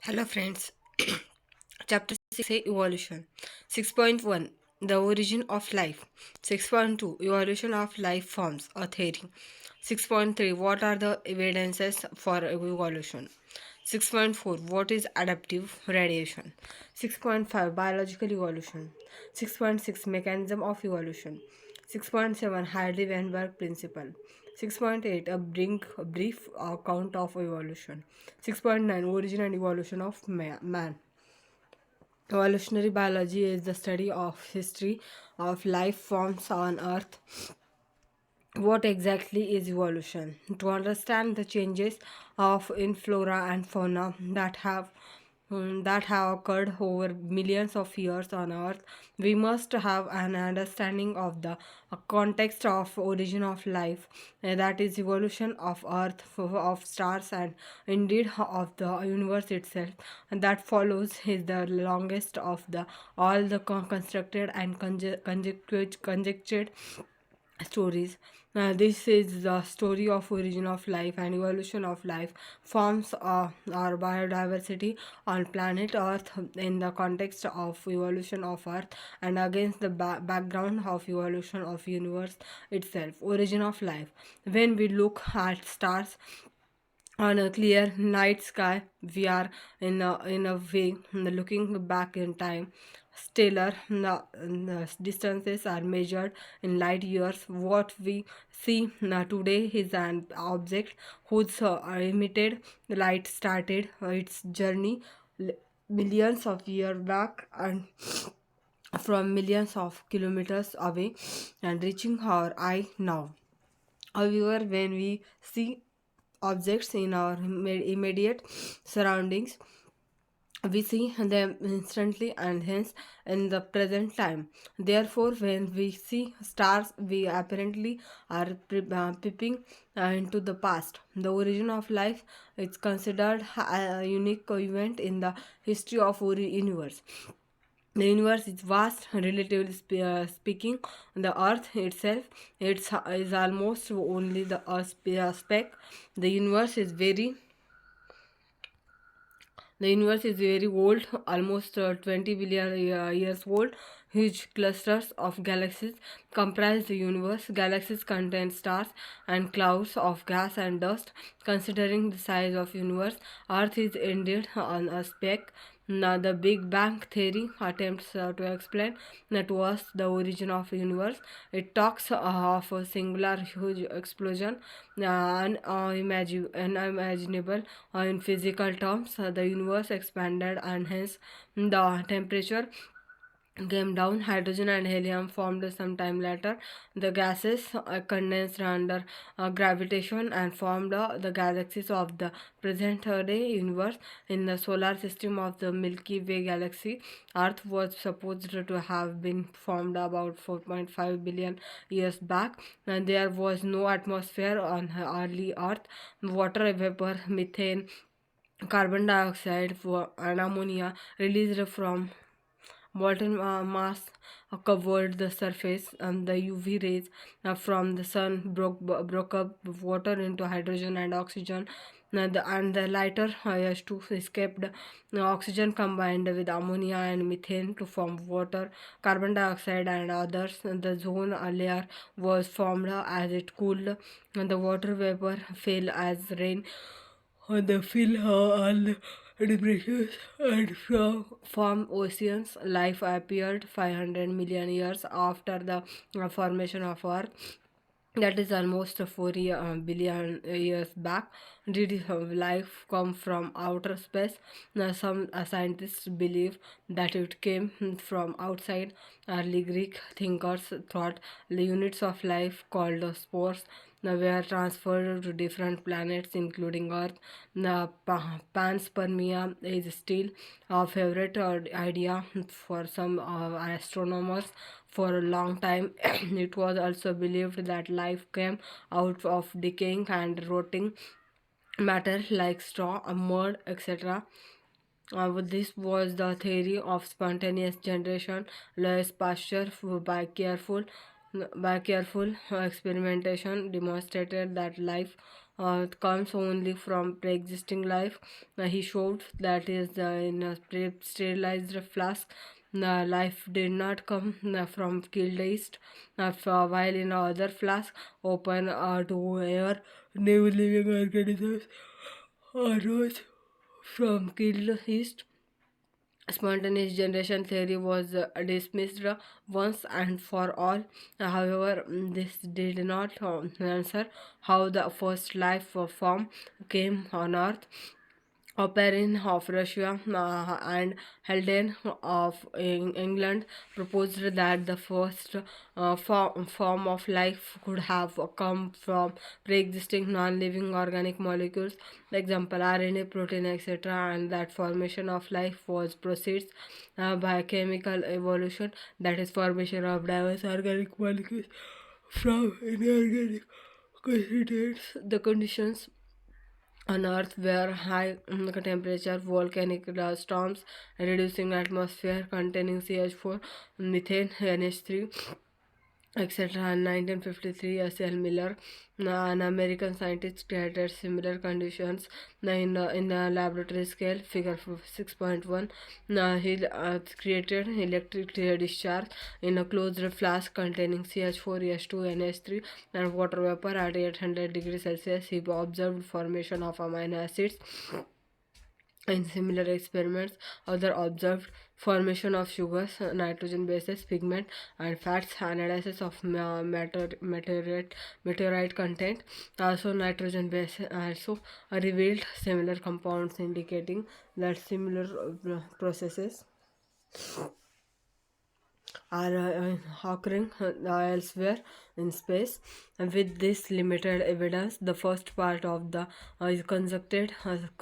Hello, friends. Chapter 6 say Evolution. 6.1 The Origin of Life. 6.2 Evolution of Life Forms, a Theory. 6.3 What are the evidences for evolution? 6.4 What is adaptive radiation? 6.5 Biological evolution. 6.6 Mechanism of evolution. 6.7 Hardy Weinberg Principle. 6.8 a brief account of evolution. 6.9 Origin and evolution of man. Evolutionary biology is the study of history of life forms on earth. What exactly is evolution? To understand the changes of in flora and fauna that have occurred over millions of years on earth, we must have an understanding of the context of origin of life, that is evolution of earth, of stars, and indeed of the universe itself. And that follows is the longest of the all the constructed and conjectured stories. This is the story of origin of life and evolution of life forms our biodiversity on planet earth in the context of evolution of earth and against the background of evolution of universe itself. Origin of life: when we look at stars on a clear night sky, we are in a way looking back in time. Stellar distances are measured in light years. What we see today is an object whose emitted light started its journey millions of years back and from millions of kilometers away and reaching our eye now. However, when we see objects in our immediate surroundings, we see them instantly and hence in the present time. Therefore, when we see stars, we apparently are peeping into the past. The origin of life is considered a unique event in the history of our universe. The universe is vast, relatively speaking. The earth itself is almost only the speck. The universe is very the universe is very old, almost 20 billion years old. Huge clusters of galaxies comprise the universe. Galaxies contain stars and clouds of gas and dust. Considering the size of universe, Earth is indeed on a speck. Now, the Big Bang theory attempts to explain to us the origin of universe. It talks of a singular huge explosion, unimaginable in physical terms. The universe expanded and hence the temperature came down. Hydrogen and helium formed sometime later. The gases condensed under gravitation and formed the galaxies of the present day universe. In the solar system of the Milky Way galaxy, Earth was supposed to have been formed about 4.5 billion years back, and there was no atmosphere on early Earth. Water vapor, methane, carbon dioxide, and ammonia released from molten mass covered the surface, and the UV rays from the sun broke up water into hydrogen and oxygen. And the lighter H2 escaped. Oxygen combined with ammonia and methane to form water, carbon dioxide, and others. The zone layer was formed as it cooled, and the water vapor fell as rain on the fill on depressions and from oceans. Life appeared 500 million years after the formation of Earth. That is almost 4 billion years back. Did life come from outer space? Now, some scientists believe that it came from outside. Early Greek thinkers thought the units of life called spores were transferred to different planets, including Earth. The panspermia is still a favorite idea for some astronomers. For a long time, it was also believed that life came out of decaying and rotting matter like straw, mud, etc. This was the theory of spontaneous generation. Louis Pasteur, by careful experimentation, demonstrated that life comes only from pre-existing life. He showed that is in a sterilized flask. Life did not come from killed yeast, while in other flask open to air, new living organisms arose from killed yeast. Spontaneous generation theory was dismissed once and for all. However, this did not answer how the first life form came on Earth. Operin of Russia and Haldane of England proposed that the first form of life could have come from pre-existing non-living organic molecules, example RNA, protein, etc., and that formation of life was proceeds by chemical evolution, that is formation of diverse organic molecules from inorganic constituents. The conditions on Earth were high temperature, volcanic storms, reducing atmosphere containing CH4, methane, NH3, etc. In 1953, S.L. Miller, an American scientist, created similar conditions in the laboratory scale, figure 6.1. He created electric discharge in a closed flask containing CH4, S2, NH3, and water vapor at 800 degrees Celsius. He observed formation of amino acids in similar experiments. Other observed formation of sugars, nitrogen bases, pigment, and fats. Analysis of meteorite content, also nitrogen base, also revealed similar compounds, indicating that similar processes are occurring elsewhere in space. And with this limited evidence, the first part of the constructed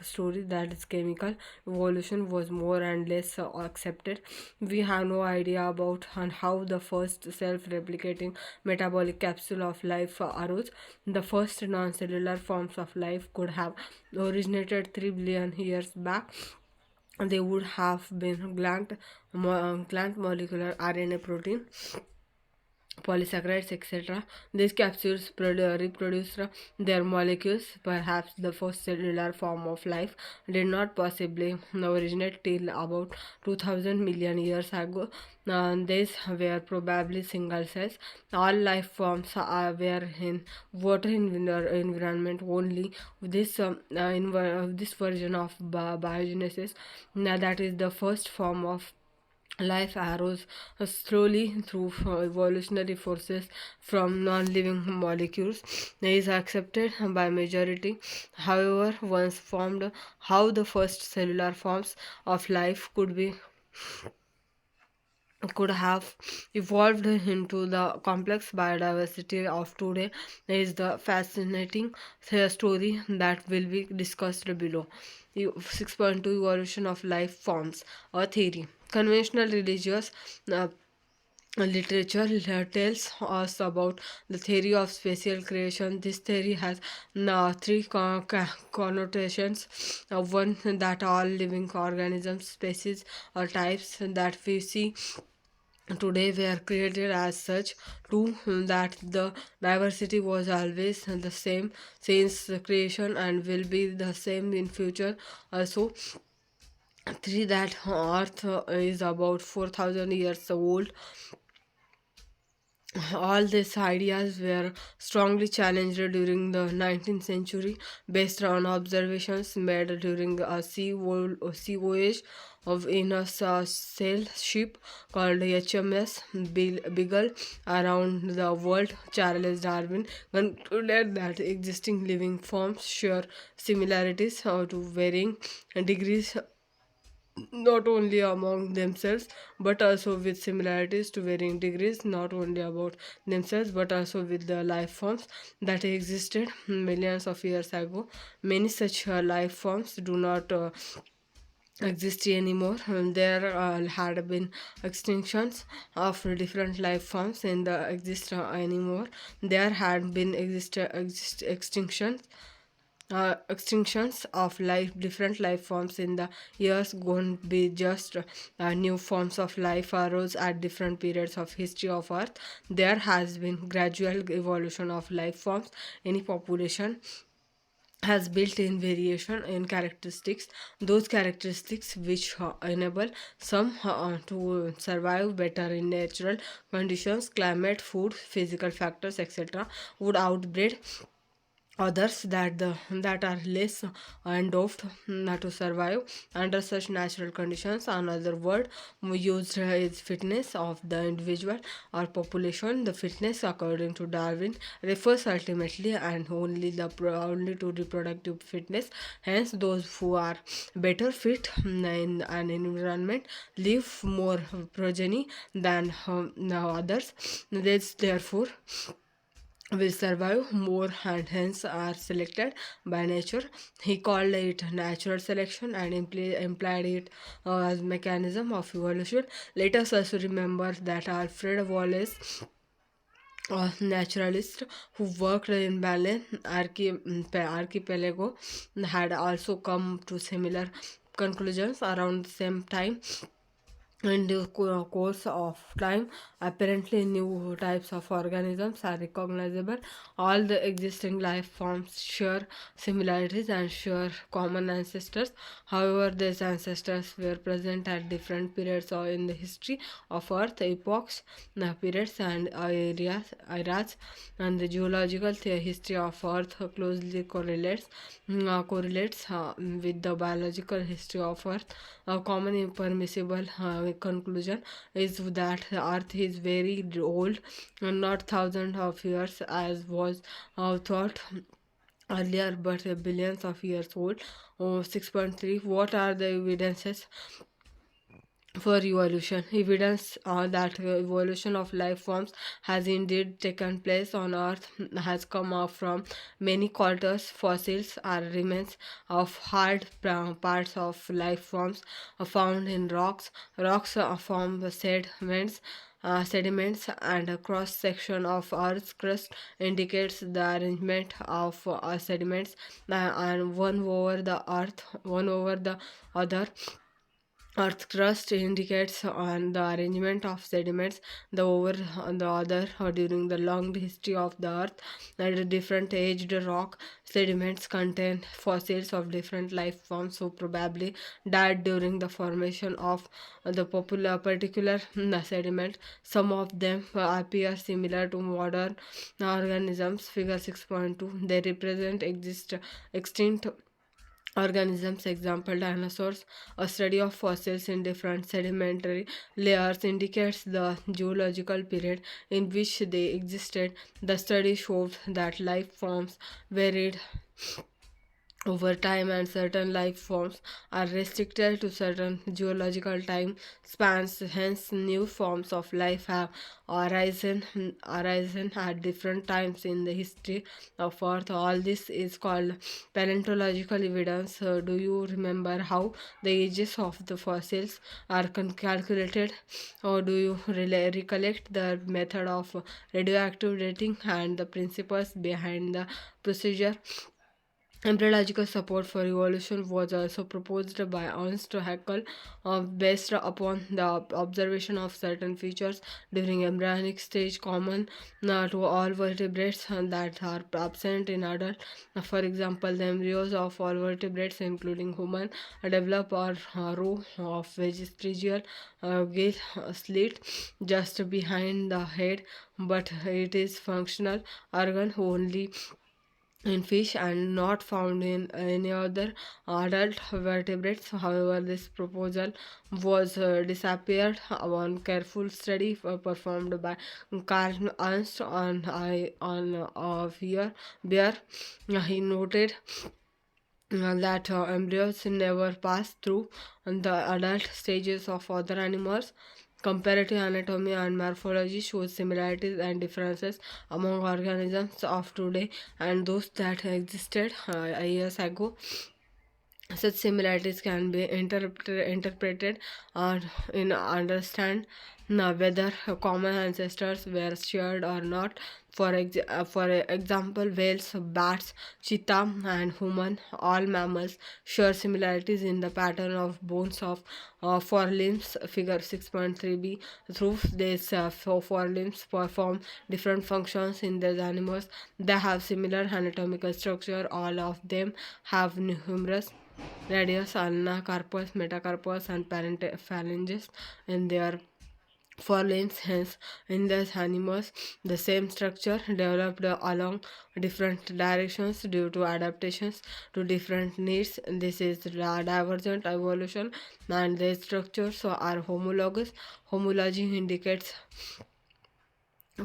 story, that is chemical evolution, was more and less accepted. We have no idea about and how the first self-replicating metabolic capsule of life arose. The first non-cellular forms of life could have originated 3 billion years back. They would have been gland molecular RNA, protein, polysaccharides, etc. These capsules reproduced their molecules. Perhaps the first cellular form of life did not possibly originate till about 2000 million years ago. These were probably single cells. All life forms were in water environment only. This version of biogenesis, that is the first form of life, arose slowly through evolutionary forces from non-living molecules, is accepted by majority. However, once formed, how the first cellular forms of life could have evolved into the complex biodiversity of today is the fascinating story that will be discussed below. 6.2, evolution of life forms, a theory. Conventional religious uh, literature tells us about the theory of spatial creation. This theory has three connotations. One, that all living organisms, species, or types that we see today were created as such. Two, that the diversity was always the same since creation and will be the same in future also. Three, that earth is about 4000 years old. All these ideas were strongly challenged during the 19th century based on observations made during a sea voyage of in a sail ship called HMS Beagle around the world. Charles Darwin concluded that existing living forms share similarities to varying degrees, not only among themselves but also with similarities to varying degrees, not only about themselves but also with the life forms that existed millions of years ago. Many such life forms do not exist anymore. There had been extinctions of different life forms in the exist anymore. There had been extinctions extinctions of life, different life forms in the years gone be. Just new forms of life arose at different periods of history of earth. There has been gradual evolution of life forms. Any population has built-in variation in characteristics, those characteristics which enable some to survive better in natural conditions, climate, food, physical factors, etc., would outbreed others that are less endowed to survive under such natural conditions. Another word we used is fitness of the individual or population. The fitness, according to Darwin, refers ultimately and only to reproductive fitness. Hence, those who are better fit in an environment live more progeny than others. This therefore will survive more and hence are selected by nature. He called it natural selection and implied it as mechanism of evolution. Let us also remember that Alfred Wallace, a naturalist who worked in Balen archipelago, had also come to similar conclusions around the same time. In the course of time, apparently new types of organisms are recognizable. All the existing life forms share similarities and share common ancestors. However, these ancestors were present at different periods in the history of Earth, epochs, periods, and eras, and the geological history of Earth closely correlates with the biological history of Earth. A common impermissible conclusion is that the Earth is very old, not thousands of years as was thought earlier, but billions of years old. 6.3. What are the evidences for evolution? Evidence that evolution of life forms has indeed taken place on Earth has come out from many cultures. Fossils are remains of hard parts of life forms found in rocks. Rocks form sediments, and a cross section of Earth's crust indicates the arrangement of sediments, and one over the other. Earth crust indicates on the arrangement of sediments, the over on the other during the long history of the earth. At different aged rock sediments contain fossils of different life forms who probably died during the formation of the popular particular sediment. Some of them appear similar to modern organisms. Figure 6.2. They represent extinct organisms, example dinosaurs. A study of fossils in different sedimentary layers indicates the geological period in which they existed. The study showed that life forms varied over time, and certain life forms are restricted to certain geological time spans. Hence, new forms of life have arisen at different times in the history of Earth. All this is called paleontological evidence. Do you remember how the ages of the fossils are calculated, or do you recollect the method of radioactive dating and the principles behind the procedure? Embryological support for evolution was also proposed by Ernst Haeckel, based upon the observation of certain features during embryonic stage common to all vertebrates that are absent in adult. For example, the embryos of all vertebrates, including human, develop a row of vestigial gill slit just behind the head, but it is functional organ only in fish and not found in any other adult vertebrates. However, this proposal was disappeared on careful study performed by Carl Ernst on bear. He noted that embryos never pass through the adult stages of other animals. Comparative anatomy and morphology shows similarities and differences among organisms of today and those that existed years ago. Such similarities can be interpreted or in understand whether common ancestors were shared or not. For example, whales, bats, cheetah, and human, all mammals, share similarities in the pattern of bones of forelimbs. Figure 6.3b. Through these forelimbs perform different functions in these animals. They have similar anatomical structure. All of them have numerous radius, ulna, carpus, metacarpus, and phalanges in their forelimbs. Hence, in these animals, the same structure developed along different directions due to adaptations to different needs. This is divergent evolution, and these structures are homologous. Homology indicates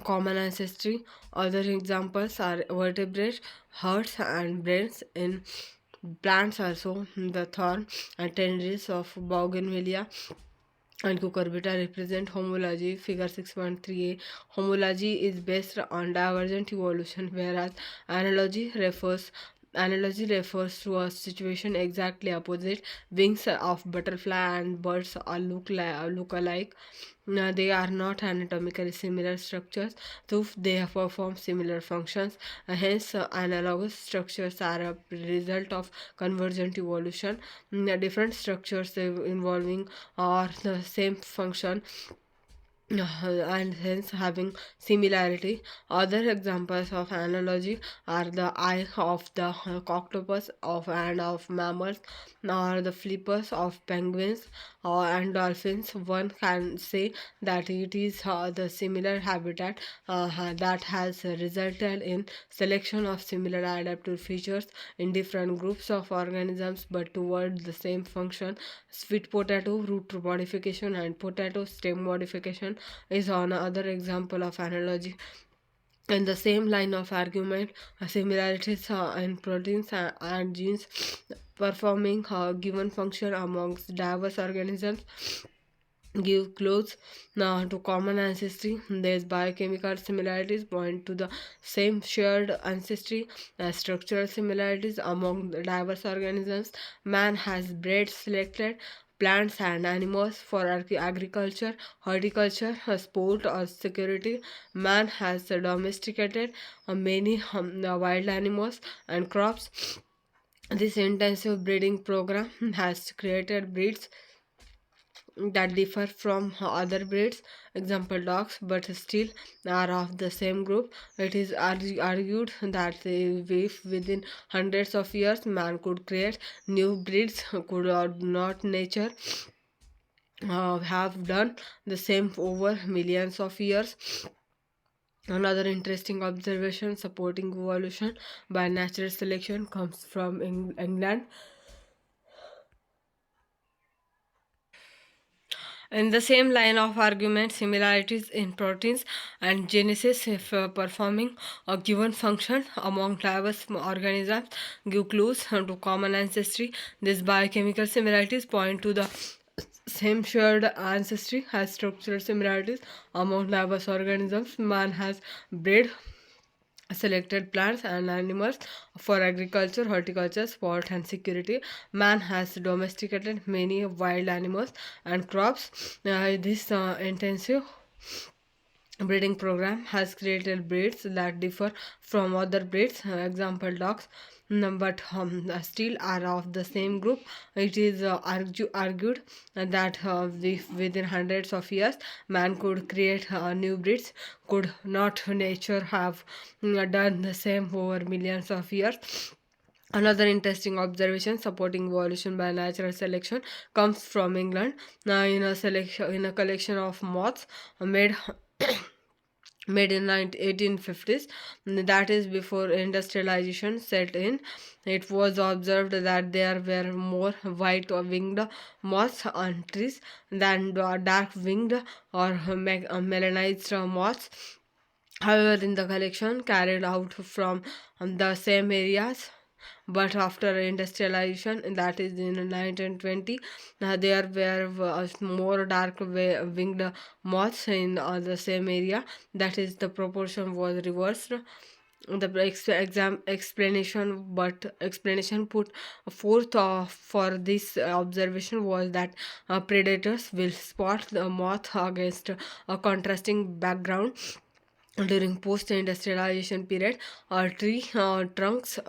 common ancestry. Other examples are vertebrates, hearts, and brains in plants. Also, the thorn and tendrils of bougainvillea and cucurbita represent homology. Figure 6.3a. Homology is based on divergent evolution, whereas analogy refers to a situation exactly opposite. Wings of butterfly and birds all look alike. They are not anatomically similar structures, though they perform similar functions. Hence, analogous structures are a result of convergent evolution. Different structures involving or the same function and hence having similarity. Other examples of analogy are the eye of the octopus of mammals, or the flippers of penguins and dolphins. One can say that it is the similar habitat that has resulted in selection of similar adaptive features in different groups of organisms but toward the same function. Sweet potato root modification and potato stem modification is another example of analogy. In the same line of argument, similarities in proteins and genes performing a given function amongst diverse organisms give clues to common ancestry. These biochemical similarities point to the same shared ancestry. As structural similarities among the diverse organisms, man has bred selected plants and animals for agriculture, horticulture, sport, or security. Man has domesticated many wild animals and crops. This intensive breeding program has created breeds that differ from other breeds, example dogs, but still are of the same group. It is argued that if within hundreds of years man could create new breeds, could not nature have done the same over millions of years? Another interesting observation supporting evolution by natural selection comes from England. In the same line of argument, similarities in proteins and genesis, if performing a given function among diverse organisms, give clues to common ancestry. These biochemical similarities point to the same shared ancestry. Has structural similarities among diverse organisms. Man has bred selected plants and animals for agriculture, horticulture, sport, and security. Man has domesticated many wild animals and crops. This intensive breeding program has created breeds that differ from other breeds, example dogs, but still are of the same group. It is argued that within hundreds of years man could create new breeds. Could not nature have done the same over millions of years? Another interesting observation supporting evolution by natural selection comes from England. Now, in a collection of moths made made in 1850s, that is before industrialization set in, it was observed that there were more white winged moths on trees than dark winged or melanized moths. However, in the collection carried out from the same areas, but after industrialization, that is in 1920, there were more dark winged moths in the same area. That is, the proportion was reversed. The explanation put forth for this observation was that predators will spot the moth against a contrasting background. During post-industrialization period, tree trunks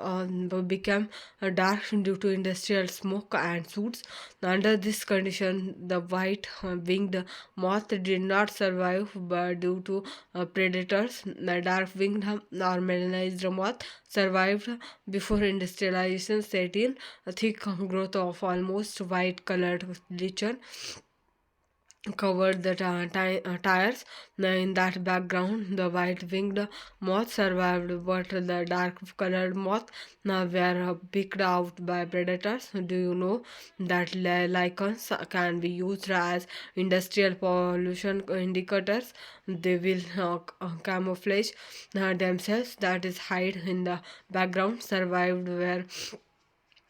became dark due to industrial smoke and soot. Under this condition, the white-winged moth did not survive but due to predators. The dark-winged or melanized moth survived before industrialization set in. A thick growth of almost white-colored lichen covered the tires. In that background, the white-winged moth survived, but the dark-colored moth were picked out by predators. Do you know that lichens can be used as industrial pollution indicators? They will camouflage themselves, that is, hide in the background, survived where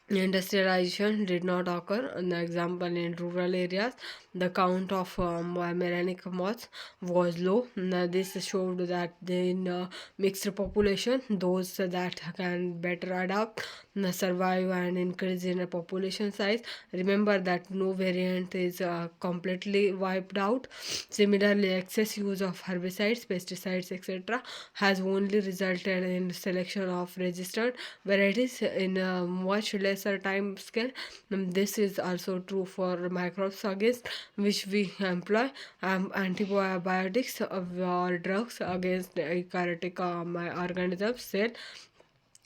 industrialization did not occur. An example, in rural areas, the count of melanic moths was low. Now, this showed that in mixed population, those that can better adapt, survive, and increase in a population size. Remember that no variant is completely wiped out. Similarly, excess use of herbicides, pesticides, etc., has only resulted in selection of resistant varieties in a much lesser time scale. This is also true for microbes against which we employ antibiotics or drugs against eukaryotic organisms. Cell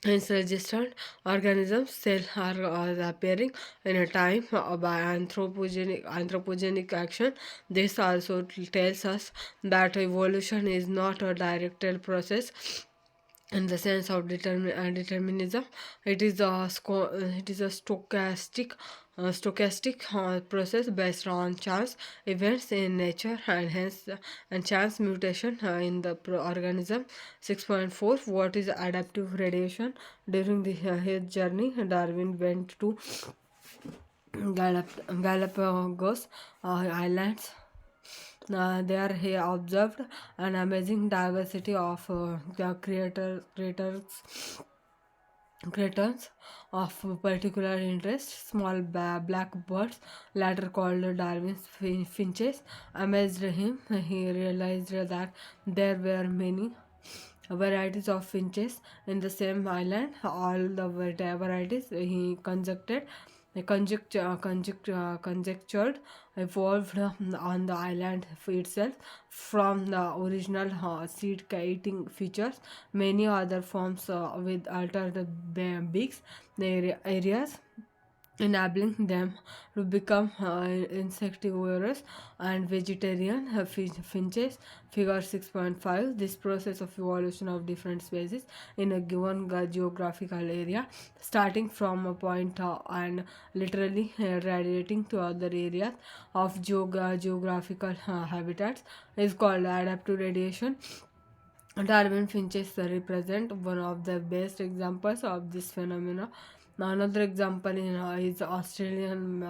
hence, resistant organisms cell are appearing in a time by anthropogenic action. This also tells us that evolution is not a directed process in the sense of determinism. It is a stochastic process based on chance events in nature, and hence and chance mutation in the organism. 6.4, what is adaptive radiation? During his journey, Darwin went to Galapagos Islands. There he observed an amazing diversity of the creatures of particular interest. Small black birds, later called Darwin's finches, amazed him. He realized that there were many varieties of finches in the same island. All the varieties he conjectured evolved on the island itself from the original seed-eating features. Many other forms with altered beaks areas, enabling them to become insectivorous and vegetarian. Finches. Figure 6.5, this process of evolution of different species in a given geographical area, starting from a point and literally radiating to other areas of geographical habitats, is called adaptive radiation. Darwin finches represent one of the best examples of this phenomena. Another example is Australian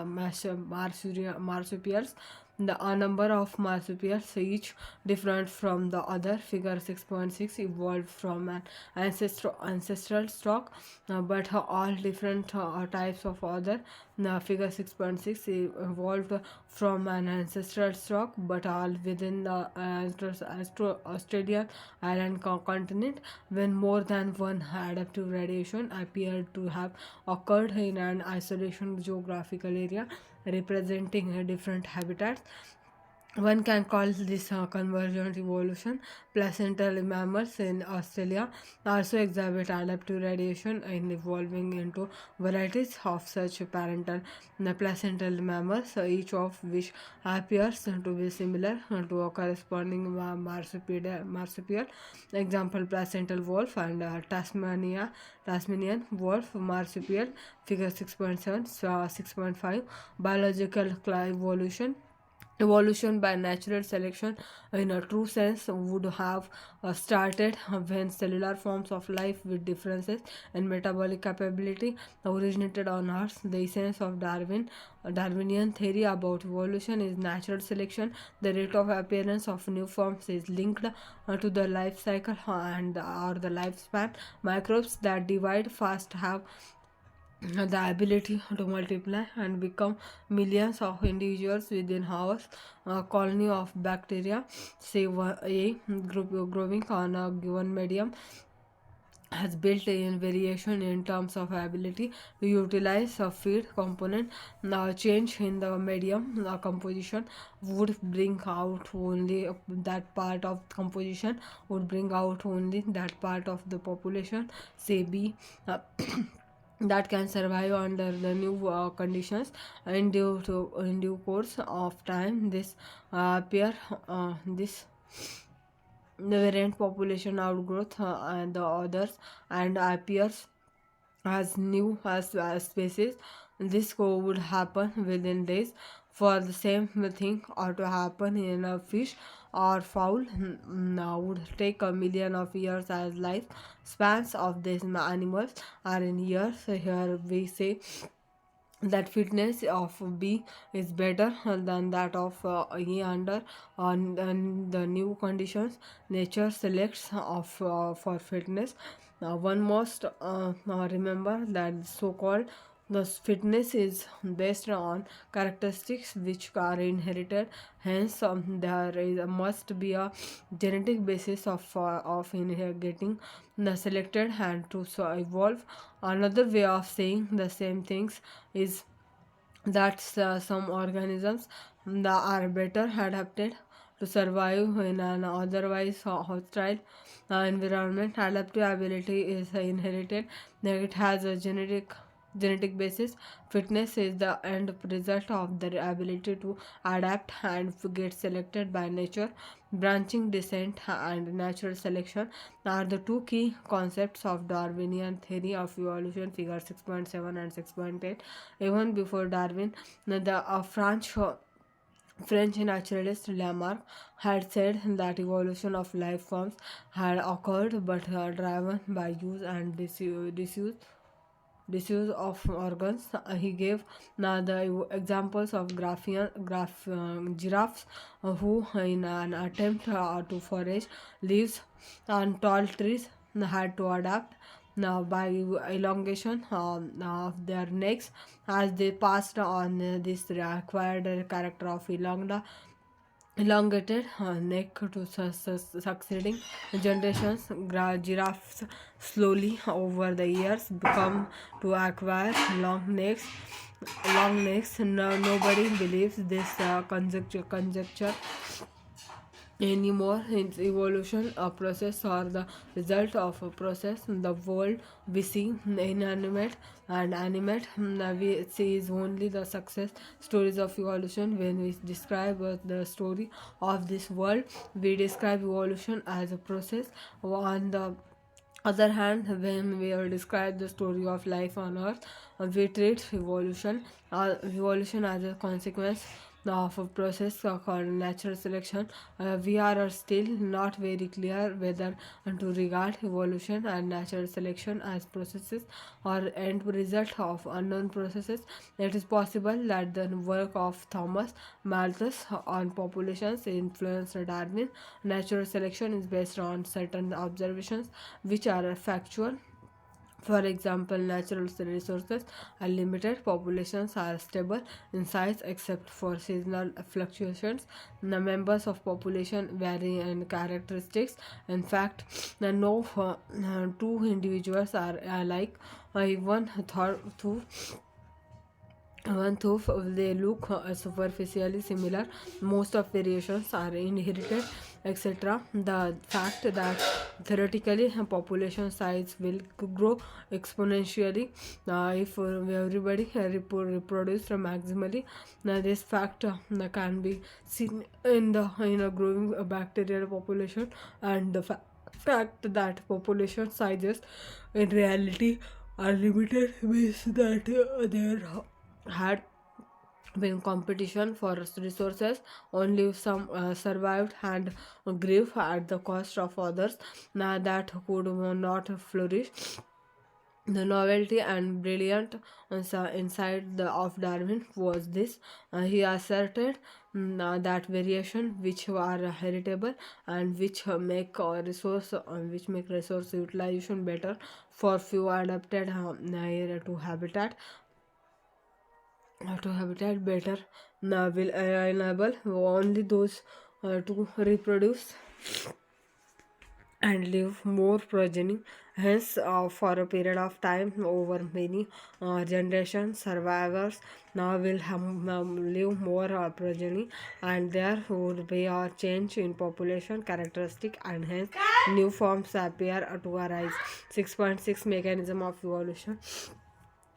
marsupials. A number of marsupials, each different from the other, figure 6.6, evolved from an ancestral stock, but all different types of other. Figure 6.6 evolved from an ancestral stock, but all within the Australian island continent, when more than one adaptive radiation appeared to have occurred in an isolation geographical area representing different habitats. One can call this convergent evolution. Placental mammals in Australia also exhibit adaptive radiation in evolving into varieties of such parental placental mammals, each of which appears to be similar to a corresponding marsupial. Example, placental wolf and Tasmanian wolf marsupial, figure 6.7, 6.5. Biological evolution. Evolution by natural selection, in a true sense, would have started when cellular forms of life with differences in metabolic capability originated on Earth. The essence of Darwinian theory about evolution is natural selection. The rate of appearance of new forms is linked to the life cycle and or the lifespan. Microbes that divide fast have the ability to multiply and become millions of individuals within hours. A colony of bacteria, say a group growing on a given medium, has built-in variation in terms of ability to utilize a feed component. Now, change in the medium composition would bring out only that part of composition would bring out only that part of the population, say B. That can survive under the new conditions. In due course of time, this the variant population outgrowth and the others and appears as species. This would happen within days. For the same thing or to happen in a fish or fowl, would take a million of years, as life spans of these animals are in years. Here we say that fitness of B is better than that of A under on the new conditions nature selects of for fitness. One must remember that so-called the fitness is based on characteristics which are inherited. Hence, there must be a genetic basis of getting the selected and to evolve. Another way of saying the same things is that some organisms that are better adapted to survive in an otherwise hostile environment. Adaptive ability is inherited. It has a genetic basis. Fitness is the end result of the ability to adapt and get selected by nature. Branching descent and natural selection are the two key concepts of Darwinian theory of evolution, figure 6.7 and 6.8. Even before Darwin, the French naturalist Lamarck had said that evolution of life forms had occurred but driven by use and disuse of organs. He gave the examples of giraffes who, in an attempt to forage leaves on tall trees, had to adapt by elongation of their necks as they passed on this acquired character of elongated neck to succeeding generations. Giraffes slowly over the years become to acquire long necks. No, nobody believes this conjecture anymore. Its evolution a process or the result of a process. The world we see, inanimate and animate, we see is only the success stories of evolution. When we describe the story of this world, we describe evolution as a process. On the other hand, when we describe the story of life on earth, we treat evolution as a consequence of a process called natural selection. We are still not very clear whether to regard evolution and natural selection as processes or end result of unknown processes. It is possible that the work of Thomas Malthus on populations influenced Darwin. Natural selection is based on certain observations which are factual. For example, natural resources are limited, populations are stable in size except for seasonal fluctuations. The members of population vary in characteristics. In fact, no two individuals are alike. Even though they look superficially similar, most of variations are inherited, etc. The fact that theoretically population size will grow exponentially if everybody reproduced maximally. This fact can be seen in a growing bacterial population, and the fact that population sizes in reality are limited means that there had been competition for resources. Only some survived and grew at the cost of others that could not flourish. The novelty and brilliant insight of Darwin was this. He asserted that variation which are heritable and which make resource utilization better for few adapted to habitat better will enable only those to reproduce and live more progeny. Hence, for a period of time over many generations, survivors now will live more progeny, and there would be a change in population characteristic, and hence new forms appear to arise. 6.6 Mechanism of evolution.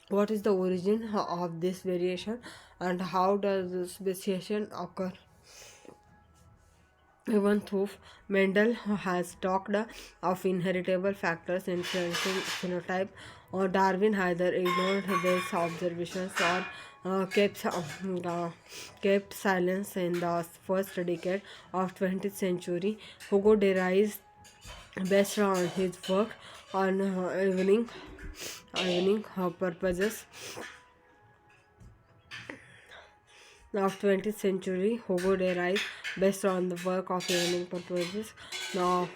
What is the origin of this variation, and how does this speciation occur? Even though Mendel has talked of inheritable factors influencing phenotype, or Darwin either ignored these observations or kept silence in the first decade of 20th century. Hugo derives based on his work on evening purposes of 20th century. Hugo derives based on the work of evening purposes now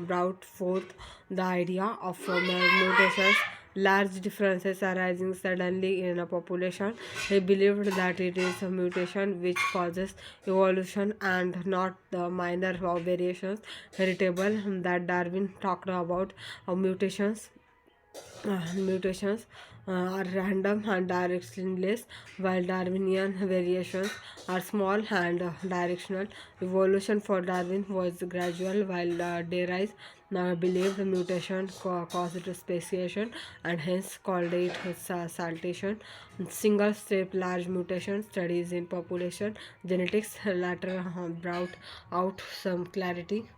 brought forth the idea of mutations, large differences arising suddenly in a population. He believed that it is a mutation which causes evolution and not the minor variations heritable that Darwin talked about. Mutations are random and directionless, while Darwinian variations are small and directional. Evolution for Darwin was gradual, while Derice believed mutation caused speciation and hence called it saltation. Single step large mutation studies in population genetics later brought out some clarity.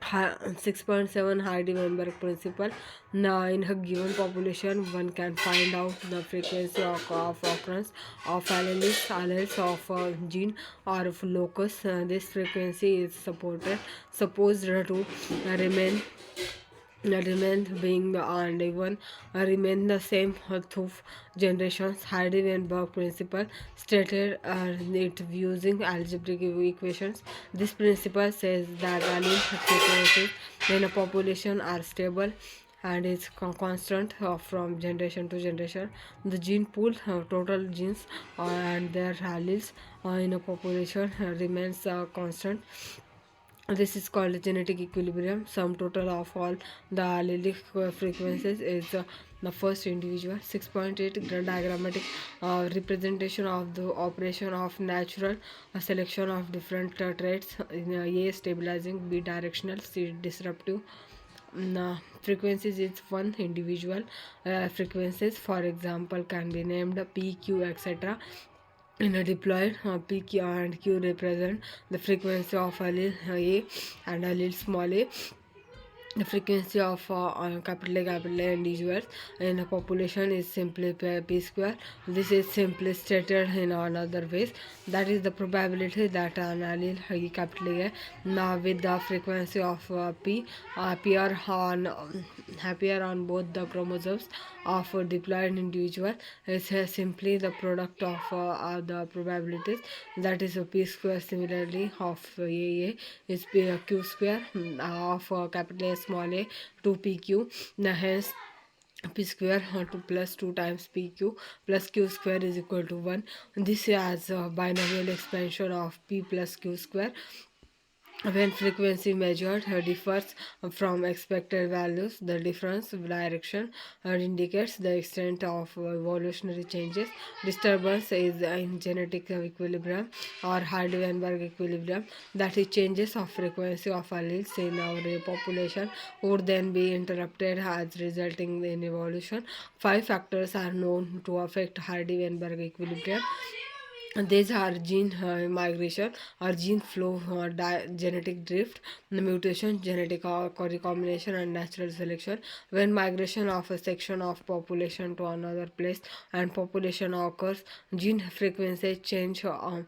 6.7 Heisenberg principle. Now, in a given population, one can find out the frequency of occurrence of alleles of a gene or of locus. This frequency is supposed to remain being and even remain the same through generations. Heisenberg principle stated it using algebraic equations. This principle says that allele frequencies in a population are stable and is constant from generation to generation. The gene pool, total genes and their alleles in a population remains constant. This is called genetic equilibrium. Sum total of all the allelic frequencies is the first individual. 6.8 diagrammatic representation of the operation of natural selection of different traits in A stabilizing, B directional, C disruptive. Frequencies is one individual frequencies, for example, can be named P, Q, etc. In a diploid, P, Q and Q represent the frequency of allele A and allele small a. The frequency of capital A individuals in a population is simply p square. This is simply stated in another ways. That is the probability that an allele capital A now with the frequency of p appear on both the chromosomes of a diploid individual is simply the product of the probabilities, that is a p square. Similarly of a is q square of capital A small a to pq. Hence p square to plus 2 times pq plus q square is equal to 1. This is a binomial expansion of p plus q square. When frequency measured differs from expected values, the difference direction indicates the extent of evolutionary changes. Disturbance is in genetic equilibrium or Heisenberg equilibrium, that is changes of frequency of alleles in our population would then be interrupted as resulting in evolution. 5 factors are known to affect Heisenberg equilibrium. These are gene migration or gene flow or genetic drift, the mutation, genetic recombination, and natural selection. When migration of a section of population to another place and population occurs, gene frequency change in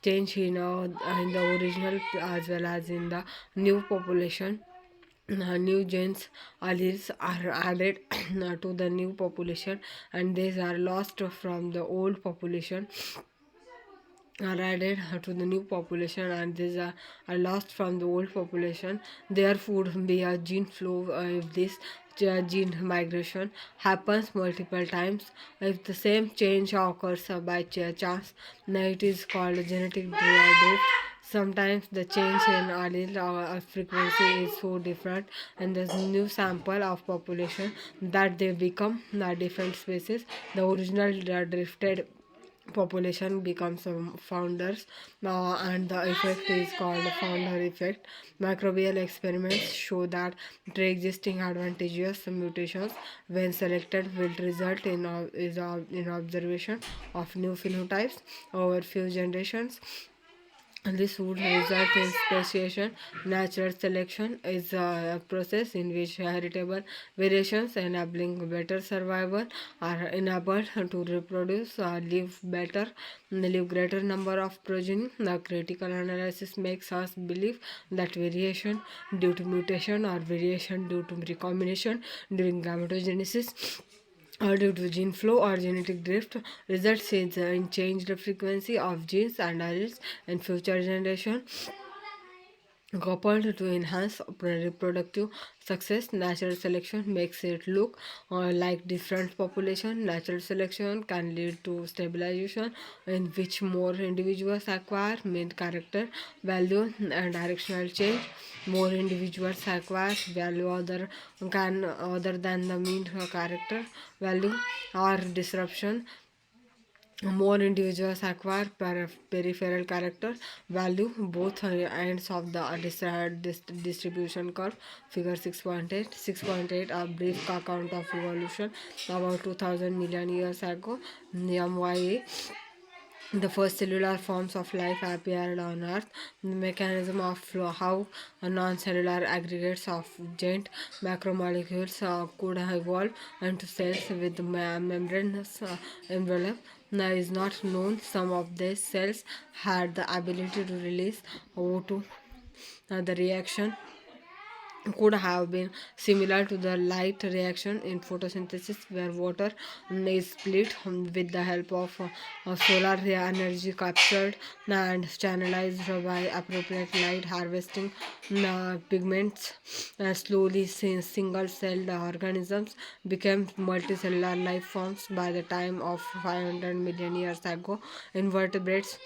the original as well as in the new population. New genes alleles are added to the new population, and these are lost from the old population are added to the new population, and these are lost from the old population. There would be a gene flow if this gene migration happens multiple times. If the same change occurs by chance, then it is called genetic drift. Sometimes the change in allele frequency is so different in the new sample of population that they become different species. The original drifted population becomes founders, and the effect is called founder effect. Microbial experiments show that pre-existing advantageous mutations when selected will result in observation of new phenotypes over few generations. This would result in speciation. Natural selection is a process in which heritable variations enabling better survival are enabled to reproduce or live greater number of progeny. The critical analysis makes us believe that variation due to mutation or variation due to recombination during gametogenesis due to gene flow or genetic drift results in changed frequency of genes and alleles in future generations. Coupled to enhance reproductive success, natural selection makes it look like different population. Natural selection can lead to stabilization, in which more individuals acquire main character, value, and directional change. More individuals acquire value other than the mean character, value, or disruption. More individuals acquire peripheral character value both ends of the distribution curve. Figure 6.8 a brief account of evolution about 2000 million years ago. MYA, the first cellular forms of life appeared on Earth. The mechanism of how non-cellular aggregates of giant macromolecules could evolve into cells with membranous envelope is not known. Some of these cells had the ability to release O2. The reaction could have been similar to the light reaction in photosynthesis, where water is split with the help of solar energy captured and channelized by appropriate light harvesting pigments. Slowly, single celled organisms became multicellular life forms. By the time of 500 million years ago, invertebrates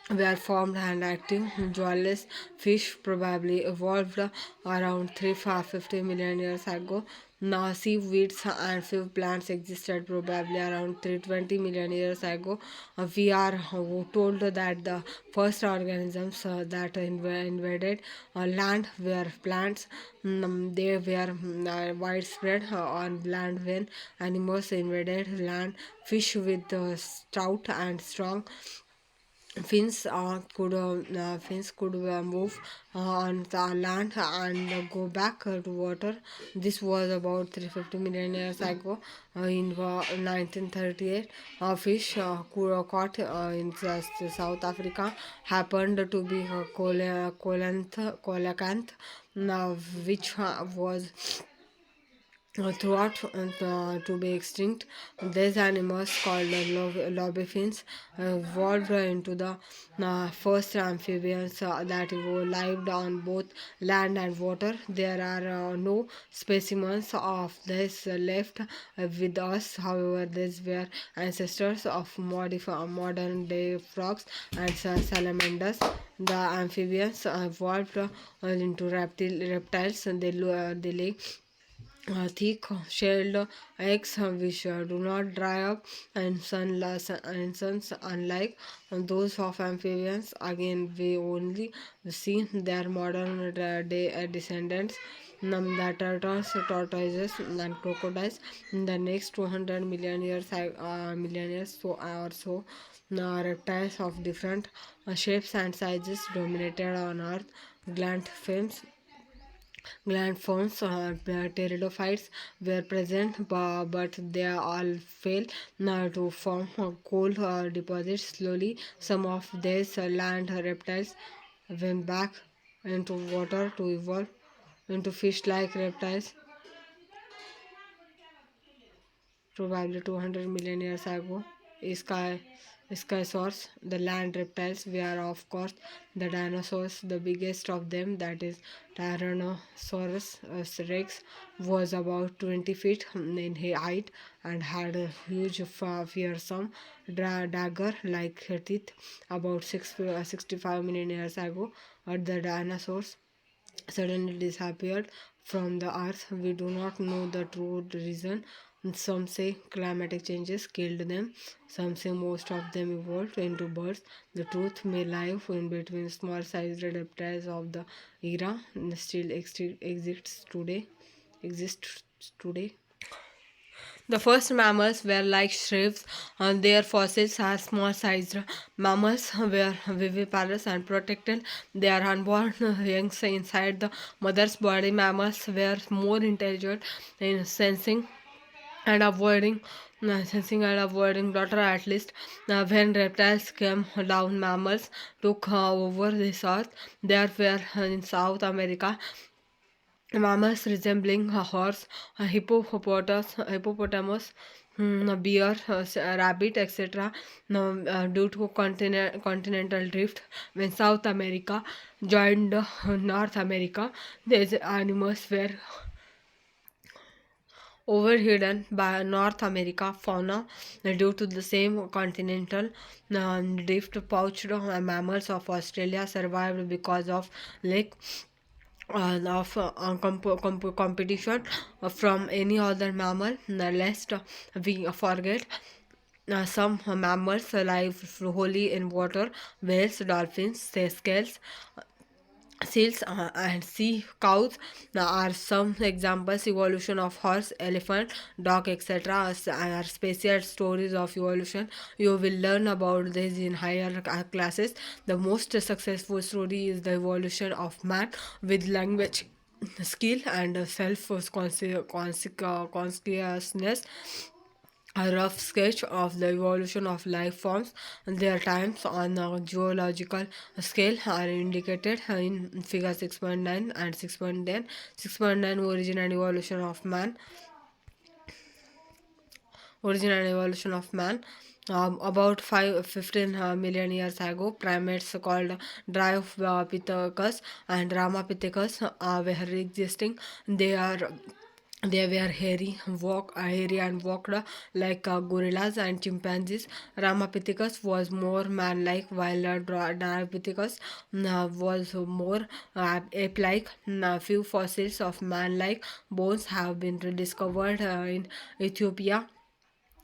were formed and active. Jawless fish probably evolved around 350 million years ago. Now, seaweeds and few plants existed probably around 320 million years ago. We are told that the first organisms that invaded land were plants. They were widespread on land when animals invaded land. Fish with stout and strong fins could move on the land and go back to water. This was about 350 million years ago. In 1938, a fish caught in South Africa happened to be coelacanth, which was throughout to be extinct. These animals called lobbyfins evolved into the first amphibians that lived on both land and water. There are no specimens of this left with us. However, these were ancestors of modern day frogs and salamanders. The amphibians evolved into reptiles, and they lay thick shelled eggs which do not dry up and suns, unlike those of amphibians. Again, we only see their modern day descendants, the turtles, tortoises, and crocodiles. In the next 200 million years or so, reptiles of different shapes and sizes dominated on Earth. Gland fins Gland forms pteridophytes were present, but they all failed to form coal deposits. Slowly, some of these land reptiles went back into water to evolve. into fish-like reptiles probably 200 million years ago. Sky, Skysaurs, the land reptiles, were of course the dinosaurs. The biggest of them, that is Tyrannosaurus rex, was about 20 feet in height and had a huge, fearsome dagger-like teeth. About 65 million years ago, the dinosaurs suddenly disappeared from the earth. We do not know the true reason. Some say climatic changes killed them. Some say most of them evolved into birds. The truth may lie in between. Small sized reptiles of the era still exists today. Exists today. The first mammals were like shrimps. Their fossils are small-sized. Mammals were viviparous and protected their unborn young inside the mother's body. Mammals were more intelligent in sensing and avoiding slaughter. At least when reptiles came down, mammals took over this earth. There were in South America mammals resembling a horse, a hippopotamus, a bear, a rabbit, etc. Now, due to continental drift, when South America joined North America, these animals were overridden by North America fauna due to the same continental drift. Poached mammals of Australia survived because of lake competition from any other mammal. Lest we forget, some mammals live wholly in water. Whales, dolphins, scales, seals, and sea cows are some examples. Evolution of horse, elephant, dog, etc. are special stories of evolution. You will learn about this in higher classes. The most successful story is the evolution of man with language, skill, and self consciousness. A rough sketch of the evolution of life forms and their times on a geological scale are indicated in figure 6.9 and 6.10. 6.9 origin and evolution of man. About 15 million years ago, primates called Dryopithecus and Ramapithecus were existing. They are they were hairy and walked like gorillas and chimpanzees. Ramapithecus was more man-like, while Dryopithecus was more ape-like. Few fossils of man-like bones have been rediscovered in Ethiopia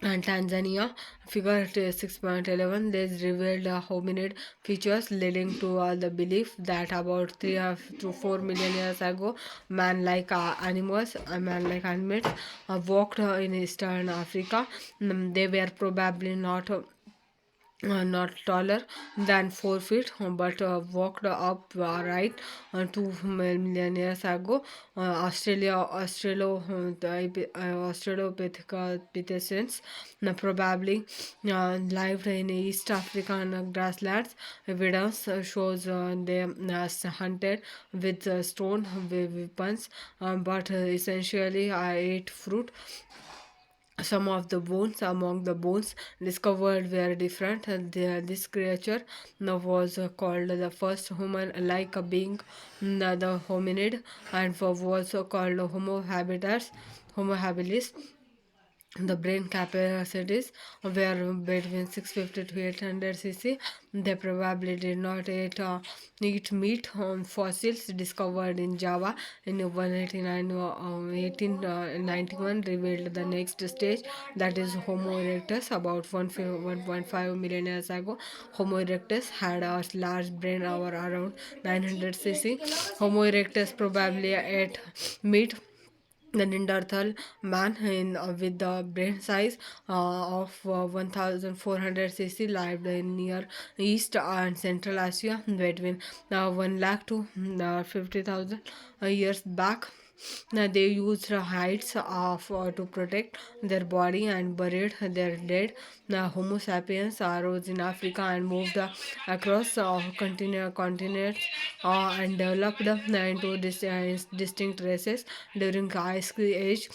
and Tanzania. Figure 6.11, this revealed hominid features, leading to the belief that about 3 to 4 million years ago, man-like animals walked in eastern Africa. They were probably not taller than 4 feet, but walked upright 2 million years ago. Australopithecus probably lived in East African grasslands. Evidence shows they hunted with stone weapons, but essentially ate fruit. Some of the bones among the bones discovered were different, and this creature now was called the first human like a being, the hominid, and was called Homo habilis. The brain capacities were between 650 to 800 cc. They probably did not eat meat. Fossils discovered in Java in 1891 revealed the next stage, that is Homo erectus. About 1.5 million years ago, Homo erectus had a large brain over around 900 cc. Homo erectus probably ate meat. The Neanderthal man with the brain size of 1400 cc lived in near East and Central Asia between 1 lakh to 50,000 years back. Now, they used hides to protect their body and buried their dead. Now, Homo sapiens arose in Africa and moved across continents and developed into distinct races during the Ice Age.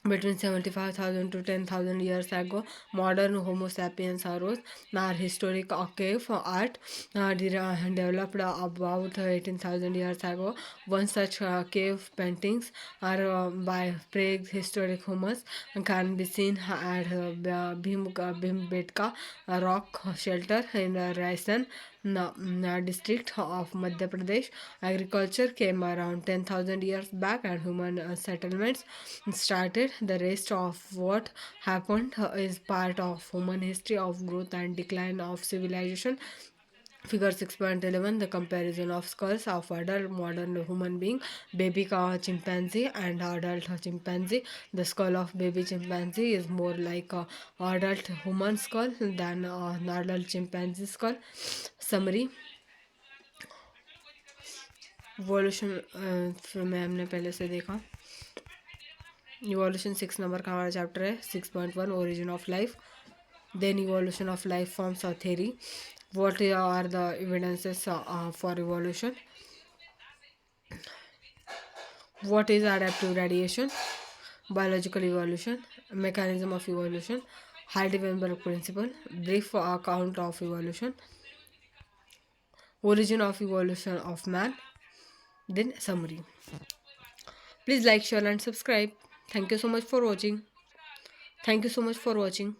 Between 75,000 to 10,000 years ago, modern Homo sapiens arose. Our historic cave art developed about 18,000 years ago. One such cave paintings are by prehistoric humans and can be seen at Bhimbetka rock shelter in Raisan district of Madhya Pradesh. Agriculture came around 10,000 years back and human settlements started. The rest of what happened is part of human history of growth and decline of civilization. Figure 6.11, the comparison of skulls of adult modern human being, baby chimpanzee and adult chimpanzee. The skull of baby chimpanzee is more like a adult human skull than an adult chimpanzee skull. Summary. Evolution में हमने पहले से देखा. Evolution 6 number का हमारा chapter है. 6.1 origin of life. Then evolution of life forms or theory. What are the evidences for evolution? What is adaptive radiation? Biological evolution. Mechanism of evolution. Heidelberg principle. Brief account of evolution. Origin of evolution of man. Then summary. Please like, share and subscribe. Thank you so much for watching. Thank you so much for watching.